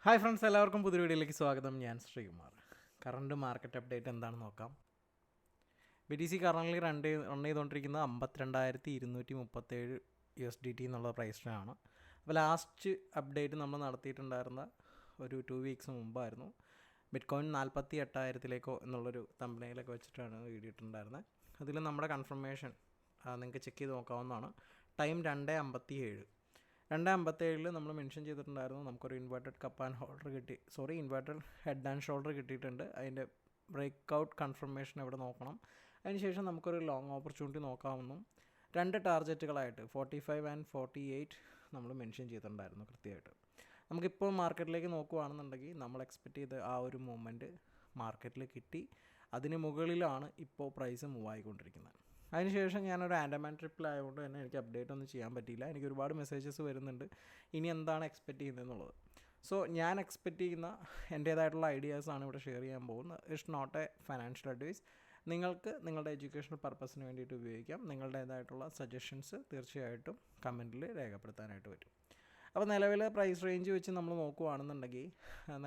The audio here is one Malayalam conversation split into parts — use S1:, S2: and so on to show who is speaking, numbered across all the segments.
S1: ഹായ് ഫ്രണ്ട്സ്, എല്ലാവർക്കും പുതിയ വീഡിയോയിലേക്ക് സ്വാഗതം. ഞാൻ ശ്രീകുമാർ. കറണ്ട് മാർക്കറ്റ് അപ്ഡേറ്റ് എന്താണെന്ന് നോക്കാം. BTC കറണ്ട്ലി റൺ ചെയ്തുകൊണ്ടിരിക്കുന്നത് 52,237 USDT എന്നുള്ള പ്രൈസിനാണ്. അപ്പോൾ ലാസ്റ്റ് അപ്ഡേറ്റ് നമ്മൾ നടത്തിയിട്ടുണ്ടായിരുന്ന ഒരു 2 വീക്സ് മുമ്പായിരുന്നു. ബിറ്റ്കോയിൻ 48,000 എന്നുള്ളൊരു തമ്പനയിലൊക്കെ വെച്ചിട്ടാണ് വീഡിയോ ഇട്ടിട്ടുണ്ടായിരുന്നത്. അതിൽ നമ്മുടെ കൺഫർമേഷൻ നിങ്ങൾക്ക് ചെക്ക് ചെയ്ത് നോക്കാവുന്നതാണ്. ടൈം 2:57 നമ്മൾ മെൻഷൻ ചെയ്തിട്ടുണ്ടായിരുന്നു. നമുക്കൊരു inverted cup and holder inverted head and shoulder കിട്ടിയിട്ടുണ്ട്. അതിൻ്റെ ബ്രേക്ക് ഔട്ട് കൺഫർമേഷൻ ഇവിടെ നോക്കണം. അതിനുശേഷം നമുക്കൊരു ലോങ് ഓപ്പർച്യൂണിറ്റി നോക്കാമെന്നും 2 ടാർഗറ്റുകളായിട്ട് 45 ആൻഡ് 48 നമ്മൾ മെൻഷൻ ചെയ്തിട്ടുണ്ടായിരുന്നു കൃത്യമായിട്ട്. നമുക്കിപ്പോൾ മാർക്കറ്റിലേക്ക് നോക്കുകയാണെന്നുണ്ടെങ്കിൽ നമ്മൾ എക്സ്പെക്റ്റ് ചെയ്ത ആ ഒരു മൂവ്മെൻറ്റ് മാർക്കറ്റിൽ കിട്ടി. അതിന് മുകളിലാണ് ഇപ്പോൾ പ്രൈസ് മൂവ് ആയിക്കൊണ്ടിരിക്കുന്നത്. അതിനുശേഷം ഞാനൊരു ആൻഡമാൻ ട്രിപ്പിലായതുകൊണ്ട് തന്നെ എനിക്ക് അപ്ഡേറ്റ് ഒന്നും ചെയ്യാൻ പറ്റിയില്ല. എനിക്ക് ഒരുപാട് മെസ്സേജസ് വരുന്നുണ്ട് ഇനി എന്താണ് എക്സ്പെക്റ്റ് ചെയ്യുന്നതെന്നുള്ളത്. സോ ഞാൻ എക്സ്പെക്റ്റ് ചെയ്യുന്ന എൻ്റേതായിട്ടുള്ള ഐഡിയാസാണ് ഇവിടെ ഷെയർ ചെയ്യാൻ പോകുന്നത്. It's not a financial advice. നിങ്ങൾക്ക് നിങ്ങളുടെ എഡ്യൂക്കേഷണൽ പർപ്പസിന് വേണ്ടിയിട്ട് ഉപയോഗിക്കാം. നിങ്ങളുടേതായിട്ടുള്ള സജഷൻസ് തീർച്ചയായിട്ടും കമൻറ്റിൽ രേഖപ്പെടുത്താനായിട്ട് പറ്റും. അപ്പോൾ നിലവിലെ പ്രൈസ് റേഞ്ച് വെച്ച് നമ്മൾ നോക്കുകയാണെന്നുണ്ടെങ്കിൽ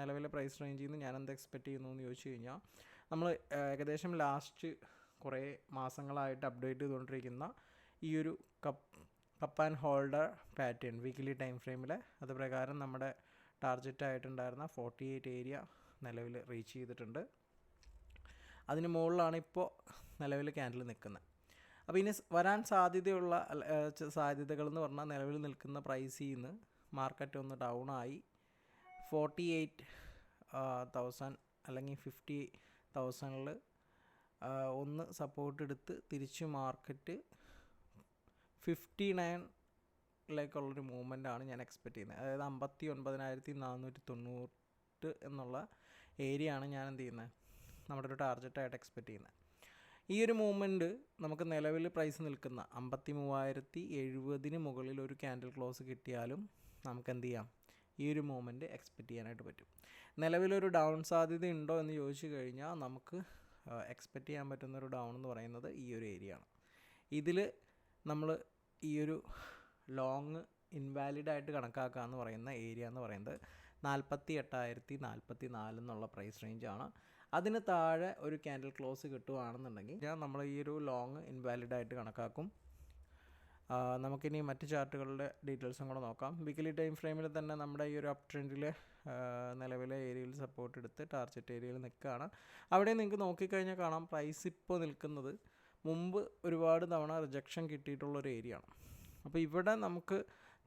S1: നിലവിലെ പ്രൈസ് റേഞ്ചിൽ നിന്ന് ഞാൻ എന്ത് എക്സ്പെക്റ്റ് ചെയ്യുന്നു എന്ന് ചോദിച്ചു കഴിഞ്ഞാൽ നമ്മൾ ഏകദേശം ലാസ്റ്റ് കുറേ മാസങ്ങളായിട്ട് അപ്ഡേറ്റ് ചെയ്തുകൊണ്ടിരിക്കുന്ന ഈ ഒരു cup and holder pattern weekly time ഫ്രെയിമിൽ അത് പ്രകാരം നമ്മുടെ ടാർഗറ്റ് ആയിട്ടുണ്ടായിരുന്ന 48 ഏരിയ നിലവിൽ റീച്ച് ചെയ്തിട്ടുണ്ട്. അതിന് മുകളിലാണ് ഇപ്പോൾ നിലവിൽ ക്യാൻഡിൽ നിൽക്കുന്നത്. അപ്പോൾ ഇനി വരാൻ സാധ്യതയുള്ള സാധ്യതകളെന്ന് പറഞ്ഞാൽ നിലവിൽ നിൽക്കുന്ന പ്രൈസിൽ നിന്ന് മാർക്കറ്റ് ഒന്ന് ഡൗൺ ആയി 48,000 അല്ലെങ്കിൽ 50,000 ഒന്ന് സപ്പോർട്ട് എടുത്ത് തിരിച്ച് മാർക്കറ്റ് 59 മൂവ്മെൻറ്റാണ് ഞാൻ എക്സ്പെക്റ്റ് ചെയ്യുന്നത്. അതായത് 59,490 എന്നുള്ള ഏരിയ ആണ് ഞാൻ എന്ത് ചെയ്യുന്നത് നമ്മുടെ ഒരു ടാർഗറ്റായിട്ട് എക്സ്പെക്റ്റ് ചെയ്യുന്നത്. ഈ ഒരു മൂവ്മെൻറ്റ് നമുക്ക് നിലവിൽ പ്രൈസ് നിൽക്കുന്ന 53,070 മുകളിൽ ഒരു ക്യാൻഡിൽ ക്ലോസ് കിട്ടിയാലും നമുക്ക് എന്ത് ചെയ്യാം, ഈ ഒരു മൂവ്മെൻറ്റ് എക്സ്പെക്റ്റ് ചെയ്യാനായിട്ട് പറ്റും. നിലവിലൊരു ഡൗൺ സാധ്യത ഉണ്ടോ എന്ന് ചോദിച്ചു കഴിഞ്ഞാൽ നമുക്ക് എക്സ്പെക്റ്റ് ചെയ്യാൻ പറ്റുന്നൊരു ഡൗൺ എന്ന് പറയുന്നത് ഈ ഒരു ഏരിയ ആണ്. ഇതിൽ നമ്മൾ ഈ ഒരു ലോങ് ഇൻവാലിഡായിട്ട് കണക്കാക്കുക എന്ന് പറയുന്ന ഏരിയ എന്ന് പറയുന്നത് 48,044 എന്നുള്ള പ്രൈസ് റേഞ്ചാണ്. അതിന് താഴെ ഒരു ക്യാൻഡിൽ ക്ലോസ് കിട്ടുകയാണെന്നുണ്ടെങ്കിൽ നമ്മൾ ഈ ഒരു ലോങ് ഇൻവാലിഡായിട്ട് കണക്കാക്കും. നമുക്കിനി മറ്റ് ചാർട്ടുകളുടെ ഡീറ്റെയിൽസും കൂടെ നോക്കാം. വീക്കിലി ടൈം ഫ്രെയിമിൽ തന്നെ നമ്മുടെ ഈ ഒരു അപ് ട്രെൻഡിൽ നിലവിലെ ഏരിയയിൽ സപ്പോർട്ട് എടുത്ത് ടാർഗറ്റ് ഏരിയയിൽ നിൽക്കുകയാണ്. അവിടെ നിങ്ങൾക്ക് നോക്കിക്കഴിഞ്ഞാൽ കാണാം പ്രൈസ് ഇപ്പോൾ നിൽക്കുന്നത് മുമ്പ് ഒരുപാട് തവണ റിജക്ഷൻ കിട്ടിയിട്ടുള്ളൊരു ഏരിയ ആണ്. അപ്പോൾ ഇവിടെ നമുക്ക്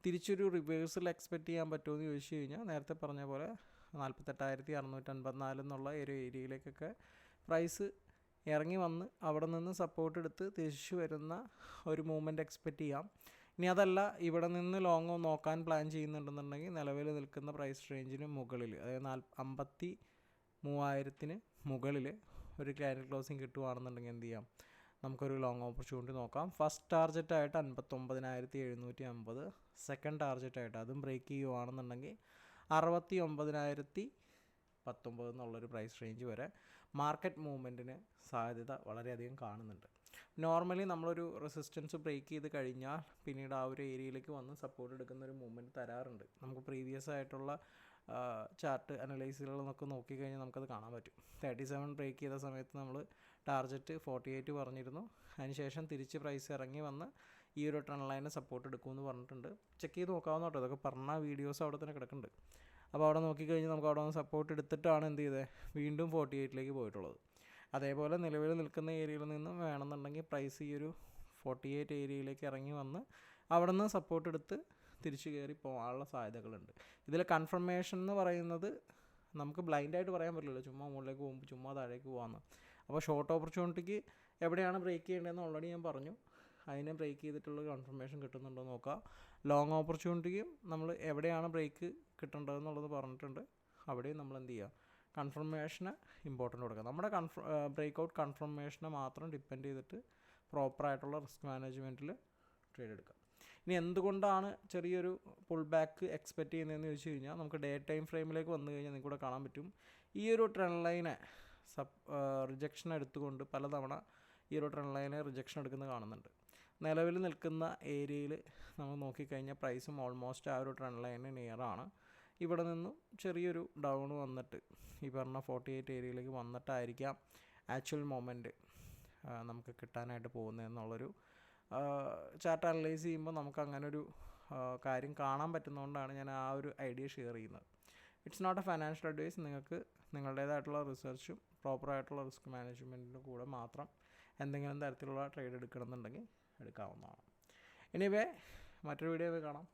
S1: തിരിച്ചൊരു റിവേഴ്സൽ എക്സ്പെക്റ്റ് ചെയ്യാൻ പറ്റുമെന്ന് ചോദിച്ചു കഴിഞ്ഞാൽ നേരത്തെ പറഞ്ഞ പോലെ 48,654 എന്നുള്ള ഒരു ഏരിയയിലേക്കൊക്കെ പ്രൈസ് ഇറങ്ങി വന്ന് അവിടെ നിന്ന് സപ്പോർട്ട് എടുത്ത് തിരിച്ചു വരുന്ന ഒരു മൂവ്മെൻറ്റ് എക്സ്പെക്റ്റ് ചെയ്യാം. ഇനി അതല്ല ഇവിടെ നിന്ന് ലോങ് നോക്കാൻ പ്ലാൻ ചെയ്യുന്നുണ്ടെന്നുണ്ടെങ്കിൽ നിലവിൽ നിൽക്കുന്ന പ്രൈസ് റേഞ്ചിന് മുകളിൽ, അതായത് 53,000 മുകളിൽ ഒരു ക്യാൻഡിൽ ക്ലോസിങ് കിട്ടുകയാണെന്നുണ്ടെങ്കിൽ എന്ത് ചെയ്യാം, നമുക്കൊരു ലോങ് ഓപ്പർച്യൂണിറ്റി നോക്കാം. ഫസ്റ്റ് ടാർഗറ്റായിട്ട് 59,750, സെക്കൻഡ് ടാർഗറ്റായിട്ട് അതും ബ്രേക്ക് ചെയ്യുകയാണെന്നുണ്ടെങ്കിൽ 69,019 എന്നുള്ളൊരു പ്രൈസ് റേഞ്ച് വരെ മാർക്കറ്റ് മൂവ്മെൻറ്റിന് സാധ്യത വളരെയധികം കാണുന്നുണ്ട്. നോർമലി നമ്മളൊരു റെസിസ്റ്റൻസ് ബ്രേക്ക് ചെയ്ത് കഴിഞ്ഞാൽ പിന്നീട് ആ ഒരു ഏരിയയിലേക്ക് വന്ന് സപ്പോർട്ട് എടുക്കുന്ന ഒരു മൂവ്മെൻറ്റ് തരാറുണ്ട്. നമുക്ക് പ്രീവിയസ് ആയിട്ടുള്ള ചാർട്ട് അനലൈസുകളൊക്കെ നോക്കിക്കഴിഞ്ഞാൽ നമുക്കത് കാണാൻ പറ്റും. 37 ബ്രേക്ക് ചെയ്ത സമയത്ത് നമ്മൾ ടാർഗറ്റ് 48 പറഞ്ഞിരുന്നു. അതിനുശേഷം തിരിച്ച് പ്രൈസ് ഇറങ്ങി വന്ന് ഈ ഒരു ട്രെൻഡ് ലൈനെ സപ്പോർട്ട് എടുക്കുമെന്ന് പറഞ്ഞിട്ടുണ്ട്. ചെക്ക് ചെയ്ത് നോക്കാവുന്ന കേട്ടോ, ഇതൊക്കെ പറഞ്ഞ വീഡിയോസ് അവിടെ തന്നെ കിടക്കുന്നുണ്ട്. അപ്പോൾ അവിടെ നോക്കിക്കഴിഞ്ഞാൽ നമുക്ക് അവിടെ നിന്ന് സപ്പോർട്ട് എടുത്തിട്ടാണ് എന്ത് ചെയ്തത് വീണ്ടും 48 പോയിട്ടുള്ളത്. അതേപോലെ നിലവിൽ നിൽക്കുന്ന ഏരിയയിൽ നിന്നും വേണമെന്നുണ്ടെങ്കിൽ പ്രൈസ് ഈ ഒരു 48 ഏരിയയിലേക്ക് ഇറങ്ങി വന്ന് അവിടെ നിന്ന് സപ്പോർട്ട് എടുത്ത് തിരിച്ചു കയറി പോകാനുള്ള സാധ്യതകളുണ്ട്. ഇതിൽ കൺഫർമേഷൻ എന്ന് പറയുന്നത് നമുക്ക് ബ്ലൈൻഡായിട്ട് പറയാൻ പറ്റില്ലല്ലോ, ചുമ്മാ മുകളിലേക്ക് പോകുമ്പോൾ ചുമ്മാ താഴേക്ക് പോകാമെന്ന്. അപ്പോൾ ഷോർട്ട് ഓപ്പർച്യൂണിറ്റിക്ക് എവിടെയാണ് ബ്രേക്ക് ചെയ്യേണ്ടതെന്ന് ഓൾറെഡി ഞാൻ പറഞ്ഞു. അതിനെ ബ്രേക്ക് ചെയ്തിട്ടുള്ള കൺഫർമേഷൻ കിട്ടുന്നുണ്ടോ നോക്കുക. ലോങ് ഓപ്പർച്യൂണിറ്റിക്കും നമ്മൾ എവിടെയാണ് ബ്രേക്ക് കിട്ടേണ്ടതെന്നുള്ളത് പറഞ്ഞിട്ടുണ്ട്. അവിടെയും നമ്മൾ എന്ത് ചെയ്യുക, കൺഫർമേഷന് ഇമ്പോർട്ടൻ്റ് കൊടുക്കുക. നമ്മുടെ ബ്രേക്ക് ഔട്ട് കൺഫർമേഷനെ മാത്രം ഡിപ്പെൻഡ് ചെയ്തിട്ട് പ്രോപ്പറായിട്ടുള്ള റിസ്ക് മാനേജ്മെൻറ്റിൽ ട്രേഡ് എടുക്കുക. ഇനി എന്തുകൊണ്ടാണ് ചെറിയൊരു പുൾ ബാക്ക് എക്സ്പെക്റ്റ് ചെയ്യുന്നതെന്ന് ചോദിച്ചു കഴിഞ്ഞാൽ നമുക്ക് ഡേ ടൈം ഫ്രെയിമിലേക്ക് വന്നു കഴിഞ്ഞാൽ നിങ്ങൾക്ക് കൂടെ കാണാൻ പറ്റും ഈ ഒരു ട്രെൻഡ് ലൈനെ റിജക്ഷൻ എടുത്തുകൊണ്ട് പലതവണ ഈ ഒരു ട്രെൻഡ് ലൈനെ റിജക്ഷൻ എടുക്കുന്നത് കാണുന്നുണ്ട്. നിലവിൽ നിൽക്കുന്ന ഏരിയയിൽ നമ്മൾ നോക്കിക്കഴിഞ്ഞാൽ പ്രൈസും ഓൾമോസ്റ്റ് ആ ഒരു ട്രെൻഡ് ലൈന് നിയറാണ്. ഇവിടെ നിന്നും ചെറിയൊരു ഡൗൺ വന്നിട്ട് ഈ പറഞ്ഞ 48 ഏരിയയിലേക്ക് വന്നിട്ടായിരിക്കാം ആക്ച്വൽ മൊമെൻറ്റ് നമുക്ക് കിട്ടാനായിട്ട് പോകുന്നതെന്നുള്ളൊരു ചാർട്ട് അനലൈസ് ചെയ്യുമ്പോൾ നമുക്ക് അങ്ങനൊരു കാര്യം കാണാൻ പറ്റുന്നതുകൊണ്ടാണ് ഞാൻ ആ ഒരു ഐഡിയ ഷെയർ ചെയ്യുന്നത്. It's not a financial advice. നിങ്ങൾക്ക് നിങ്ങളുടേതായിട്ടുള്ള റിസർച്ചും പ്രോപ്പറായിട്ടുള്ള റിസ്ക് മാനേജ്മെൻറ്റിൻ്റെ കൂടെ മാത്രം എന്തെങ്കിലും തരത്തിലുള്ള ട്രേഡ് എടുക്കണമെന്നുണ്ടെങ്കിൽ എടുക്കാവുന്നതാണ്. എനിവേ മറ്റൊരു വീഡിയോ കാണാം.